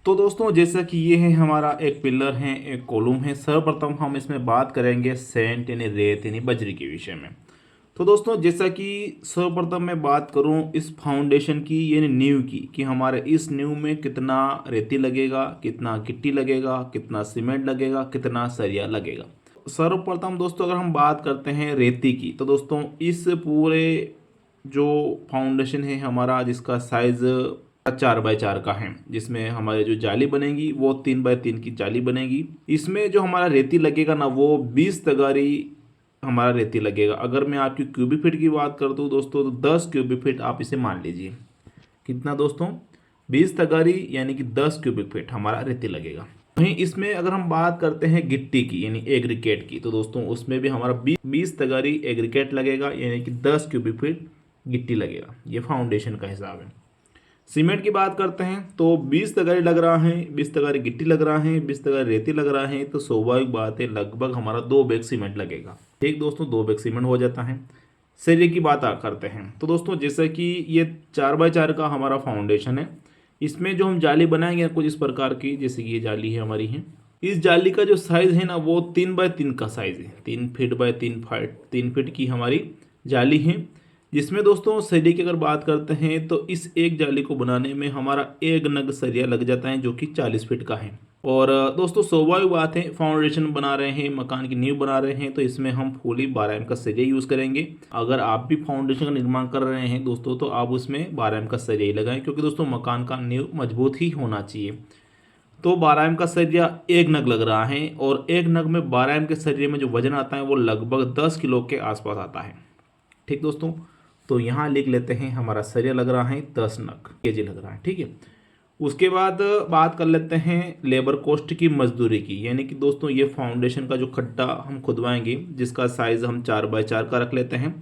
तो दोस्तों जैसा कि ये है हमारा एक पिलर है, एक कॉलम है। सर्वप्रथम हम इसमें बात करेंगे सेंट यानी रेत यानी बजरी के विषय में। तो दोस्तों जैसा कि सर्वप्रथम मैं बात करूं इस फाउंडेशन की यानी नींव की, कि हमारे इस नींव में कितना रेती लगेगा, कितना गिट्टी लगेगा, कितना सीमेंट लगेगा, कितना सरिया लगेगा। सर्वप्रथम दोस्तों अगर हम बात करते हैं रेती की, तो दोस्तों इस पूरे जो फाउंडेशन है हमारा, जिसका साइज़ 4x4 का है, जिसमें हमारे जो जाली बनेगी वो 3x3 की जाली बनेगी। इसमें जो हमारा रेती लगेगा ना, वो 20 तगारी हमारा रेती लगेगा। अगर मैं आपकी क्यूबिक फीट की बात कर दूँ दोस्तों, तो 10 क्यूबिक फीट आप इसे मान लीजिए। कितना दोस्तों? 20 तगारी यानी कि 10 क्यूबिक फीट हमारा रेती लगेगा। वहीं इसमें अगर हम बात करते हैं गिट्टी की यानी एग्रीकेट की, तो दोस्तों उसमें भी हमारा 20 तगारी एग्रीकेट लगेगा, यानी कि 10 क्यूबिक फीट गिट्टी लगेगा। ये फाउंडेशन का हिसाब है। सीमेंट की बात करते हैं तो 20 तगारी लग रहा है, 20 तगारी गिट्टी लग रहा है, 20 तगारी रेती लग रहा है, तो स्वाभाविक बात है लगभग हमारा 2 बैग सीमेंट लगेगा। ठीक दोस्तों, 2 बैग सीमेंट हो जाता है। सरिये की बात करते हैं तो दोस्तों जैसा कि ये 4x4 का हमारा फाउंडेशन है, इसमें जो हम जाली बनाएंगे कुछ इस प्रकार की, जैसे कि ये जाली है हमारी है। इस जाली का जो साइज़ है ना, वो 3x3 का साइज़ है। 3 फीट बाय 3 फीट की हमारी जाली है, जिसमें दोस्तों सरिये की अगर बात करते हैं तो इस एक जाली को बनाने में हमारा एक नग सरिया लग जाता है, जो कि 40 फीट का है। और दोस्तों स्वाभाविक बात है, फाउंडेशन बना रहे हैं, मकान की नींव बना रहे हैं, तो इसमें हम फुली 12 एम का सरिया यूज़ करेंगे। अगर आप भी फाउंडेशन का निर्माण कर रहे हैं दोस्तों, तो आप उसमें 12 एम का सरिया ही लगाएं, क्योंकि दोस्तों मकान का नींव मजबूत ही होना चाहिए। तो 12 एम का सरिया एक नग लग रहा है, और एक नग में 12 एम के सरिये में जो वजन आता है वो लगभग 10 किलो के आसपास आता है। ठीक दोस्तों, तो यहाँ लिख लेते हैं हमारा सरिया लग रहा है 10 नग केजी लग रहा है। ठीक है, उसके बाद बात कर लेते हैं लेबर कॉस्ट की, मजदूरी की। यानी कि दोस्तों ये फाउंडेशन का जो खड्डा हम खुदवाएंगे, जिसका साइज़ हम 4x4 का रख लेते हैं।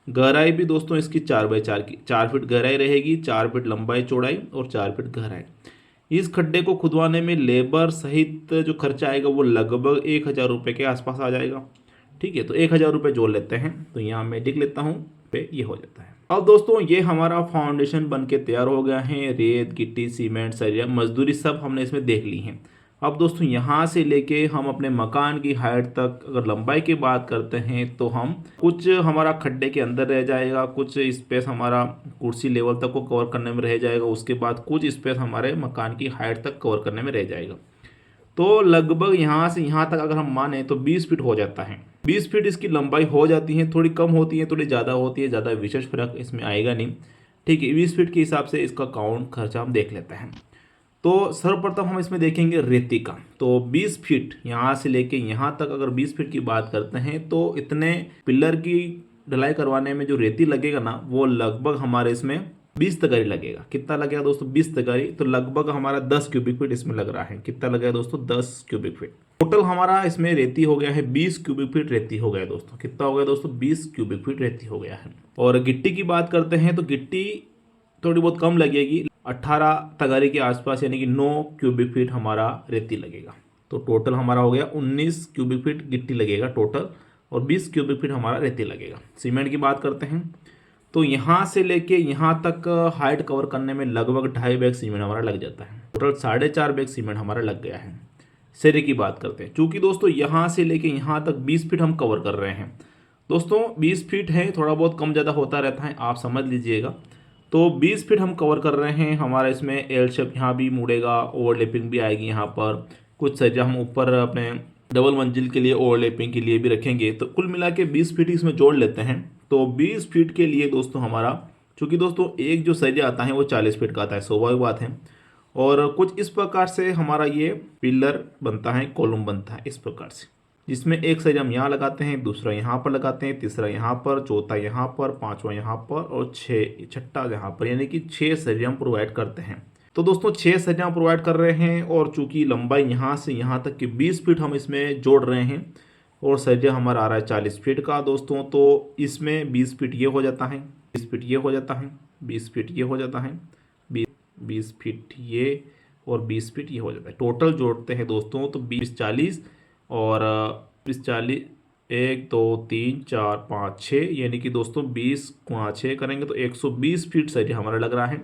गहराई भी दोस्तों इसकी 4x4 की, 4 फीट गहराई रहेगी, 4 फीट लंबाई चौड़ाई और 4 फीट गहराई। इस खड्डे को खुदवाने में लेबर सहित जो खर्चा आएगा वो लगभग 1,000 रुपये के आसपास आ जाएगा। ठीक है, तो 1,000 रुपये जोड़ लेते हैं, तो यहाँ मैं लिख लेता हूँ पे, ये हो जाता है। अब दोस्तों ये हमारा फाउंडेशन बन के तैयार हो गया है। रेत, गिट्टी, सीमेंट, सरिया, मजदूरी सब हमने इसमें देख ली है। अब दोस्तों यहाँ से लेके हम अपने मकान की हाइट तक अगर लंबाई की बात करते हैं, तो हम कुछ हमारा खड्डे के अंदर रह जाएगा, कुछ स्पेस हमारा कुर्सी लेवल तक को कवर करने में रह जाएगा, उसके बाद कुछ स्पेस हमारे मकान की हाइट तक कवर करने में रह जाएगा। तो लगभग यहाँ से यहाँ तक अगर हम माने तो 20 फीट हो जाता है। 20 फीट इसकी लंबाई हो जाती है, थोड़ी कम होती है, थोड़ी ज़्यादा होती है, ज़्यादा विशेष फर्क इसमें आएगा नहीं। ठीक है, 20 फीट के हिसाब से इसका काउंट खर्चा हम देख लेते हैं। तो सर्वप्रथम हम इसमें देखेंगे रेती का। तो 20 फीट यहाँ से लेके यहाँ तक अगर 20 फीट की बात करते हैं, तो इतने पिलर की ढलाई करवाने में जो रेती लगेगा ना, वो लगभग हमारे इसमें 20 तगारी लगेगा। कितना लगेगा दोस्तों? 20 तगारी, तो लगभग हमारा 10 क्यूबिक फीट इसमें लग रहा है। कितना लगेगा दोस्तों? 10 क्यूबिक फीट। टोटल हमारा इसमें रेती हो गया है 20 क्यूबिक फीट रेती हो गया दोस्तों। कितना हो गया दोस्तों? 20 क्यूबिक फीट रेती हो गया है। और गिट्टी की बात करते हैं तो गिट्टी थोड़ी बहुत कम लगेगी, 18 तगारी के आसपास, यानी कि 9 क्यूबिक फीट हमारा रेती लगेगा। तो टोटल हमारा हो गया 19 क्यूबिक फीट गिट्टी लगेगा टोटल, और 20 क्यूबिक फीट हमारा रेती लगेगा। सीमेंट की बात करते हैं तो यहाँ से लेके यहाँ तक हाइट कवर करने में लगभग 2.5 बैग सीमेंट हमारा लग जाता है। टोटल 4.5 बैग सीमेंट हमारा लग गया है। सरिये की बात करते हैं, चूंकि दोस्तों यहाँ से लेके यहाँ तक 20 फीट हम कवर कर रहे हैं। दोस्तों 20 फीट है, थोड़ा बहुत कम ज़्यादा होता रहता है, आप समझ लीजिएगा। तो 20 फीट हम कवर कर रहे हैं। हमारा इसमें एल शेप यहाँ भी मुड़ेगा, ओवरलैपिंग भी आएगी यहाँ पर। कुछ सरिया हम ऊपर अपने डबल मंजिल के लिए ओवरलैपिंग के लिए भी रखेंगे। तो कुल मिला के 20 फीट इसमें जोड़ लेते हैं। तो 20 फीट के लिए दोस्तों हमारा, चूँकि दोस्तों एक जो सरिया आता है वो 40 फीट का आता है, स्वाभाविक बात है। और कुछ इस प्रकार से हमारा ये पिलर बनता है, कॉलम बनता है इस प्रकार से, जिसमें एक सरिया हम यहाँ लगाते हैं, दूसरा यहाँ पर लगाते हैं, तीसरा यहाँ पर, चौथा यहाँ पर, पांचवा यहाँ पर, और छठा यहाँ पर, यानी कि 6 सरिया हम प्रोवाइड करते हैं। तो दोस्तों 6 सरिया प्रोवाइड कर रहे हैं, और चूंकि लंबाई यहाँ से यहाँ तक की 20 फीट हम इसमें जोड़ रहे हैं, और सरिया हमारा आ रहा है 40 फीट का दोस्तों। तो इसमें 20 फीट ये हो जाता है, 20 फीट ये हो जाता है, 20 फीट ये हो जाता है, 20 फीट ये, और 20 फीट ये हो जाता है। टोटल जोड़ते हैं दोस्तों तो 20-40 और 20-40, 1 2 3 4 5 6, यानी कि दोस्तों 20 × 6 करेंगे तो 120 फीट सरिया हमारा लग रहा है।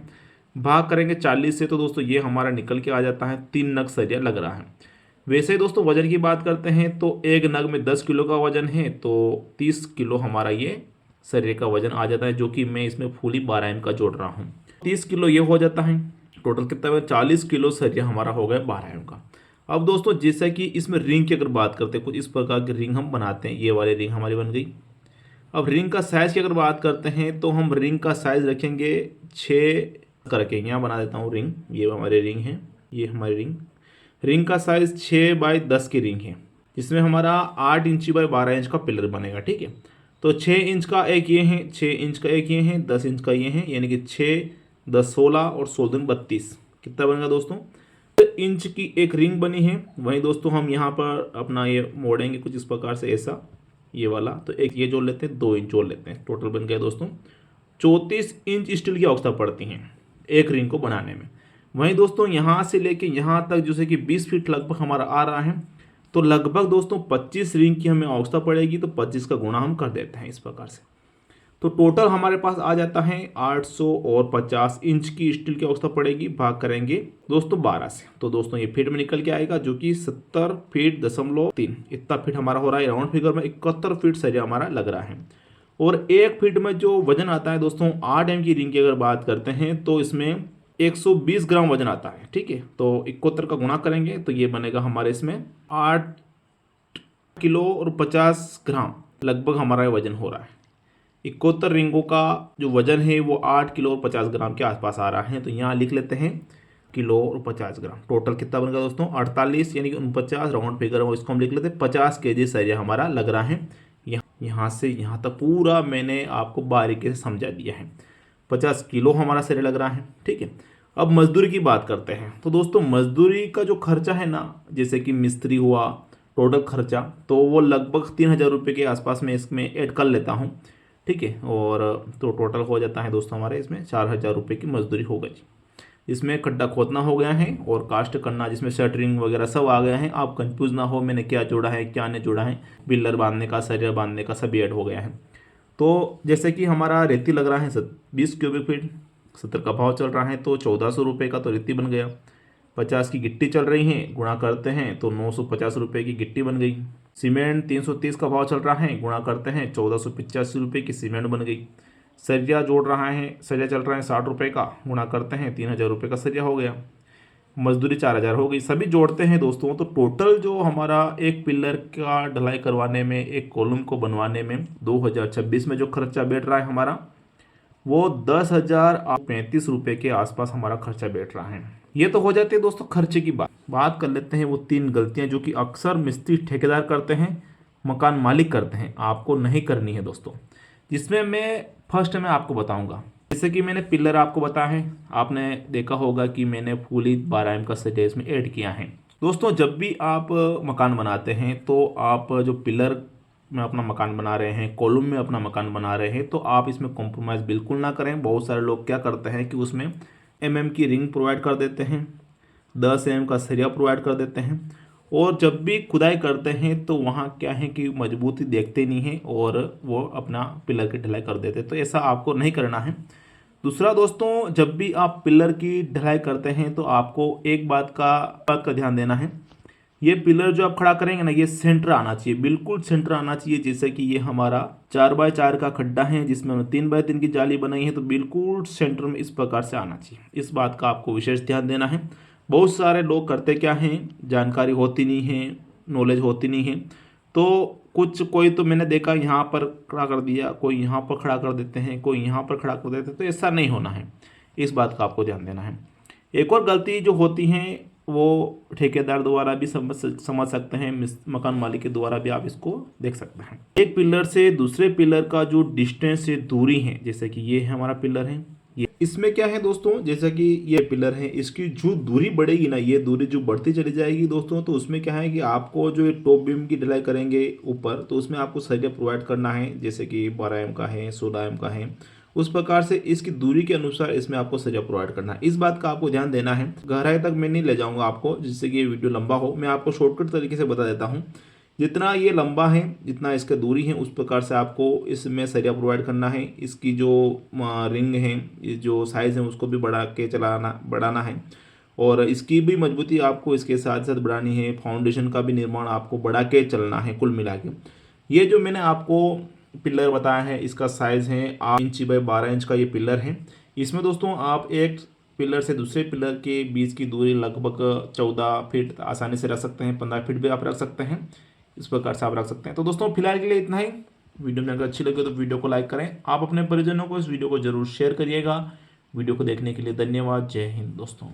भाग करेंगे 40 से तो दोस्तों ये हमारा निकल के आ जाता है 3 नग सरिया लग रहा है। वैसे ही दोस्तों वजन की बात करते हैं तो एक नग में 10 किलो का वजन है, तो 30 किलो हमारा ये सरिये का वजन आ जाता है, जो कि मैं इसमें फुली 12 का जोड़ रहा हूँ। 30 किलो ये हो जाता है, टोटल कितना हुआ 40 किलो सरिया हमारा हो गया 12 का। अब दोस्तों जैसा कि इसमें रिंग की अगर बात करते हैं, कुछ इस प्रकार की रिंग हम बनाते हैं। ये वाली रिंग हमारी बन गई। अब रिंग का साइज़ की अगर बात करते हैं तो हम रिंग का साइज़ रखेंगे 6 करके, यहाँ बना देता हूँ रिंग। ये हमारी रिंग है, ये हमारी रिंग का साइज़ 6x10 की रिंग है, जिसमें हमारा 8 इंची बाय 12 इंच का पिलर बनेगा। ठीक है, तो 6 इंच का एक ये है, 6 इंच का एक ये है, 10 इंच का ये है, यानी कि 6 10 16 और 16 32 कितना बनेगा दोस्तों, इंच की एक रिंग बनी है। वहीं दोस्तों हम यहाँ पर अपना ये मोड़ेंगे कुछ इस प्रकार से, ऐसा ये वाला, तो एक ये जोड़ लेते हैं, 2 इंच जोड़ लेते हैं, टोटल बन गया दोस्तों 34 इंच स्टील की आवश्यकता पड़ती है एक रिंग को बनाने में। वहीं दोस्तों यहाँ से लेके यहाँ तक जैसे कि 20 फीट लगभग हमारा आ रहा है, तो लगभग दोस्तों 25 रिंग की हमें आवश्यकता पड़ेगी, तो 25 का गुणा हम कर देते हैं इस प्रकार से। तो टोटल हमारे पास आ जाता है 800 और 50 इंच की स्टील की आवश्यकता पड़ेगी, भाग करेंगे दोस्तों 12 से, तो दोस्तों ये फीट में निकल के आएगा, जो कि 70 फीट दशमलव 3 इतना फीट हमारा हो रहा है। राउंड फिगर में 71 फीट सरिया हमारा लग रहा है। और एक फीट में जो वजन आता है दोस्तों 8 एम की रिंग की अगर बात करते हैं तो इसमें 120 ग्राम वजन आता है। ठीक है, तो 71 का गुणा करेंगे तो ये बनेगा हमारे इसमें 8 किलो और 50 ग्राम लगभग हमारा वजन हो रहा है। 71 रिंगों का जो वजन है वो 8 किलो और 50 ग्राम के आसपास आ रहा है, तो यहाँ लिख लेते हैं किलो और 50 ग्राम। टोटल कितना बनेगा दोस्तों 48 यानी कि 49 राउंड फिगर है, इसको हम लिख लेते हैं 50 केजी सरिया हमारा लग रहा है। यहाँ से यहाँ तक पूरा मैंने आपको बारीकी से समझा दिया है। 50 किलो हमारा सरिया लग रहा है। ठीक है, अब मजदूरी की बात करते हैं। तो दोस्तों मजदूरी का जो खर्चा है ना, जैसे कि मिस्त्री हुआ, टोटल खर्चा तो वो लगभग 3000 रुपये के आसपास में इसमें ऐड कर लेता हूँ। ठीक है, और तो टोटल हो जाता है दोस्तों हमारे इसमें 4000 रुपये की मजदूरी हो गई। इसमें खड्डा खोदना हो गया है और कास्ट करना, जिसमें शटरिंग वगैरह सब आ गया है। आप कंफ्यूज ना हो मैंने क्या जोड़ा है क्या नहीं जोड़ा है, पिलर बांधने का, सरिया बांधने का सभी ऐड हो गया है। तो जैसे कि हमारा रेती लग रहा है 20 क्यूबिक फीट, 70 का भाव चल रहा है, तो 1400 रुपये का तो रेती बन गया। 50 की गिट्टी चल रही है, गुणा करते हैं तो 950 रुपये की गिट्टी बन गई। सीमेंट 330 का भाव चल रहा है, गुणा करते हैं 1485 रुपये की सीमेंट बन गई। सरिया जोड़ रहा है, सरिया चल रहा है 60 रुपये का, गुणा करते हैं 3000 रुपये का सरिया हो गया। मजदूरी 4000 हो गई। सभी जोड़ते हैं दोस्तों तो टोटल जो हमारा एक पिलर का ढलाई करवाने में, एक कॉलम को बनवाने में 2026 में जो खर्चा बैठ रहा है हमारा, वो 10,035 रुपये के आसपास हमारा खर्चा बैठ रहा है। ये तो हो जाती है दोस्तों खर्चे की बात कर लेते हैं वो 3 गलतियां जो कि अक्सर मिस्त्री ठेकेदार करते हैं, मकान मालिक करते हैं, आपको नहीं करनी है दोस्तों। जिसमें मैं फर्स्ट में आपको बताऊंगा, जैसे कि मैंने पिलर आपको बताया है, आपने देखा होगा कि मैंने फुली 12 एम का सरिया इसमें ऐड किया है। दोस्तों जब भी आप मकान बनाते हैं तो आप जो पिलर में अपना मकान बना रहे हैं, कॉलम में अपना मकान बना रहे हैं, तो आप इसमें कॉम्प्रोमाइज़ बिल्कुल ना करें। बहुत सारे लोग क्या करते हैं कि उसमें की रिंग प्रोवाइड कर देते हैं, 10 का सरिया प्रोवाइड कर देते हैं, और जब भी खुदाई करते हैं तो वहाँ क्या है कि मजबूती देखते नहीं हैं और वो अपना पिलर की ढलाई कर देते हैं। तो ऐसा आपको नहीं करना है। दूसरा दोस्तों, जब भी आप पिलर की ढलाई करते हैं तो आपको एक बात का ध्यान देना है, ये पिलर जो आप खड़ा करेंगे ना, ये सेंटर आना चाहिए, बिल्कुल सेंटर आना चाहिए। जैसे कि ये हमारा 4x4 का खड्डा है जिसमें 3x3 की जाली बनाई है, तो बिल्कुल सेंटर में इस प्रकार से आना चाहिए। इस बात का आपको विशेष ध्यान देना है। बहुत सारे लोग करते क्या हैं, जानकारी होती नहीं है, नॉलेज होती नहीं है, तो कोई तो मैंने देखा यहाँ पर खड़ा कर दिया, कोई यहाँ पर खड़ा कर देते हैं, कोई यहाँ पर खड़ा कर देते हैं, तो ऐसा नहीं होना है। इस बात का आपको ध्यान देना है। एक और गलती जो होती है वो ठेकेदार द्वारा भी समझ सकते हैं, मकान मालिक के द्वारा भी आप इसको देख सकते हैं। एक पिलर से दूसरे पिलर का जो डिस्टेंस है, दूरी है, जैसे कि ये हमारा पिलर है, ये इसमें क्या है दोस्तों, जैसा कि ये पिलर है, इसकी जो दूरी बढ़ेगी ना, ये दूरी जो बढ़ती चली जाएगी दोस्तों, तो उसमें क्या है कि आपको जो ये टॉप बीम की ढलाई करेंगे ऊपर, तो उसमें आपको सरिया प्रोवाइड करना है, जैसे कि 12 एम का है, 16 एम का है, उस प्रकार से इसकी दूरी के अनुसार इसमें आपको सरिया प्रोवाइड करना है। इस बात का आपको ध्यान देना है। गहराई तक मैं नहीं ले जाऊंगा आपको, जिससे कि ये वीडियो लंबा हो, मैं आपको शॉर्टकट तरीके से बता देता हूँ। जितना ये लंबा है, जितना इसका दूरी है, उस प्रकार से आपको इसमें सरिया प्रोवाइड करना है। इसकी जो रिंग है, ये जो साइज़ है, उसको भी बढ़ाना है और इसकी भी मजबूती आपको इसके साथ साथ बढ़ानी है। फाउंडेशन का भी निर्माण आपको बढ़ा के चलना है कुल मिला के। ये जो मैंने आपको पिलर बताया है, इसका साइज़ है 8 इंच बाई 12 इंच का ये पिलर है। इसमें दोस्तों आप एक पिलर से दूसरे पिलर के बीच की दूरी लगभग 14 फीट आसानी से रख सकते हैं, 15 फीट भी आप रख सकते हैं, इस प्रकार से आप रख सकते हैं। तो दोस्तों फिलहाल के लिए इतना ही। वीडियो में अगर अच्छी लगे तो वीडियो को लाइक करें, आप अपने परिजनों को इस वीडियो को जरूर शेयर करिएगा। वीडियो को देखने के लिए धन्यवाद। जय हिंद दोस्तों।